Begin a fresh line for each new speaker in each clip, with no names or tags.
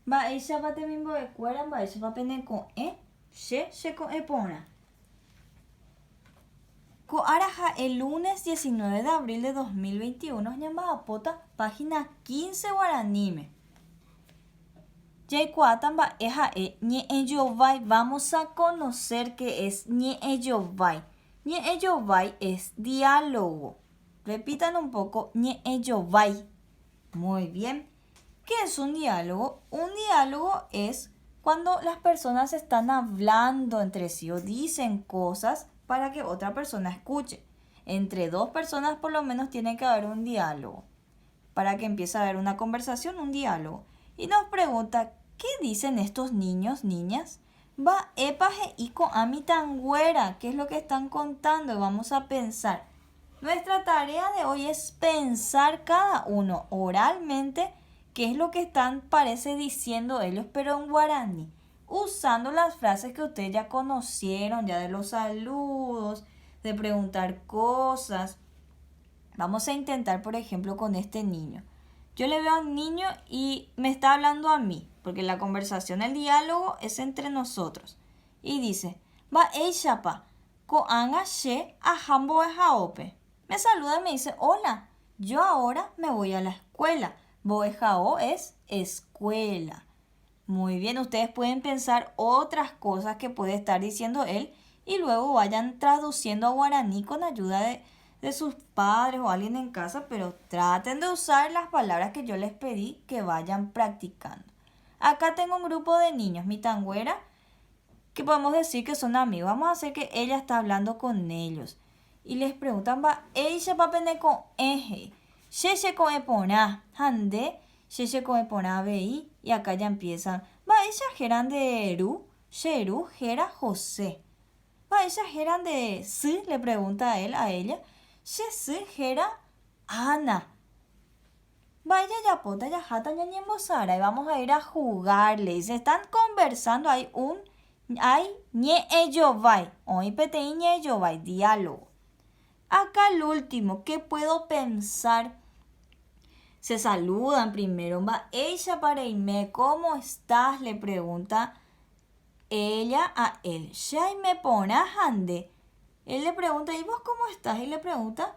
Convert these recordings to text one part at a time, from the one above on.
Mba'éicha temimbo'ekuéra, mba'éichapa peneko'ẽ, che ko'ẽporã. Ko'ára ha'e lunes 19 de abril de 2021 ñamba'apóta página 15 guaraníme. Jaikuaáta mba'e ha'e ñe'ẽjovái. Vamos a conocer qué es ñe'ẽjovái. Ñe'ẽjovái es diálogo. Repitan un poco, ñe'ẽjovái. Muy bien. ¿Qué es un diálogo? Un diálogo es cuando las personas están hablando entre sí o dicen cosas para que otra persona escuche. Entre dos personas por lo menos tiene que haber un diálogo. Para que empiece a haber una conversación, un diálogo. Y nos pregunta, ¿qué dicen estos niños, niñas? Va epaje y amitanguera, ¿qué es lo que están contando? Y vamos a pensar. Nuestra tarea de hoy es pensar cada uno oralmente qué es lo que están, parece, diciendo ellos, pero en guaraní, usando las frases que ustedes ya conocieron, ya de los saludos, de preguntar cosas. Vamos a intentar, por ejemplo, con este niño. Yo le veo a un niño y me está hablando a mí, porque la conversación, el diálogo es entre nosotros. Y dice, va eishapa, koanga she ahambo ejaope. Me saluda y me dice, hola, yo ahora me voy a la escuela. Boejao es escuela. Muy bien, ustedes pueden pensar otras cosas que puede estar diciendo él y luego vayan traduciendo a guaraní con ayuda de sus padres o alguien en casa, pero traten de usar las palabras que yo les pedí que vayan practicando. Acá tengo un grupo de niños, mi tangüera, que podemos decir que son amigos. Vamos a hacer que ella está hablando con ellos. Y les preguntan, va, ella papene con eje, sheshe con epona, hande, sheshe con epona vei, y acá ya empiezan, va, ella geran de Eru, sheru, gera José. Va, ella geran de si, le pregunta a él, a ella, she gera Ana. Vaya ya pota ya jata ya ñembosara y vamos a ir a jugarle. Y se están conversando, hay ñe'ẽjovái, oĩpeteĩ ñe'ẽjovái, diálogo. Acá el último, ¿qué puedo pensar? Se saludan primero. Va, ella para irme, ¿cómo estás? Le pregunta ella a él. Shai me pona hande. Él le pregunta, ¿y vos cómo estás? Y le pregunta,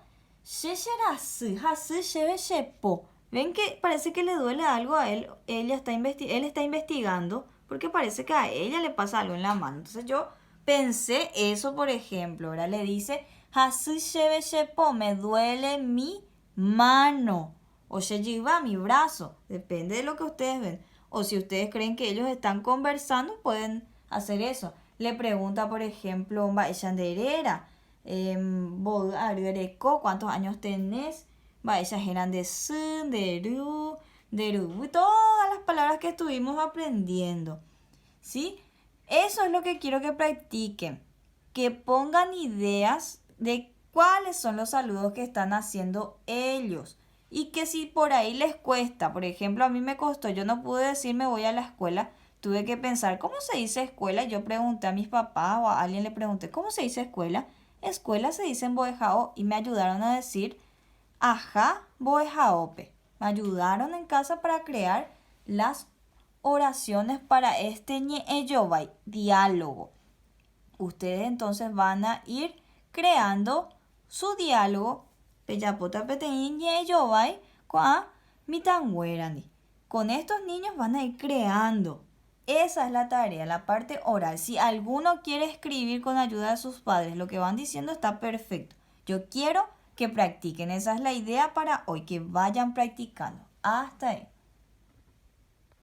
¿ven que parece que le duele algo a él? Él está investigando porque parece que a ella le pasa algo en la mano. Entonces yo pensé eso, por ejemplo. Ahora le dice, me duele mi mano. O lleva mi brazo. Depende de lo que ustedes ven. O si ustedes creen que ellos están conversando, pueden hacer eso. Le pregunta, por ejemplo, ¿cuántos años tenés? Ellas eran de sun, de ru, y todas las palabras que estuvimos aprendiendo. ¿Sí? Eso es lo que quiero que practiquen. Que pongan ideas de cuáles son los saludos que están haciendo ellos. Y que si por ahí les cuesta, por ejemplo, a mí me costó, yo no pude decir me voy a la escuela, tuve que pensar, ¿cómo se dice escuela? Yo pregunté a mis papás o a alguien le pregunté, ¿cómo se dice escuela? Escuela se dice en boejao y me ayudaron a decir, ajá, boejaope. Me ayudaron en casa para crear las oraciones para este ñe'ẽjovái, diálogo. Ustedes entonces van a ir creando su diálogo peyapota peteĩ ñe'ẽjovái ko'ã mitãnguérani. Con estos niños van a ir creando. Esa es la tarea, la parte oral. Si alguno quiere escribir con ayuda de sus padres, lo que van diciendo está perfecto. Yo quiero que practiquen. Esa es la idea para hoy, que vayan practicando. Hasta ahí.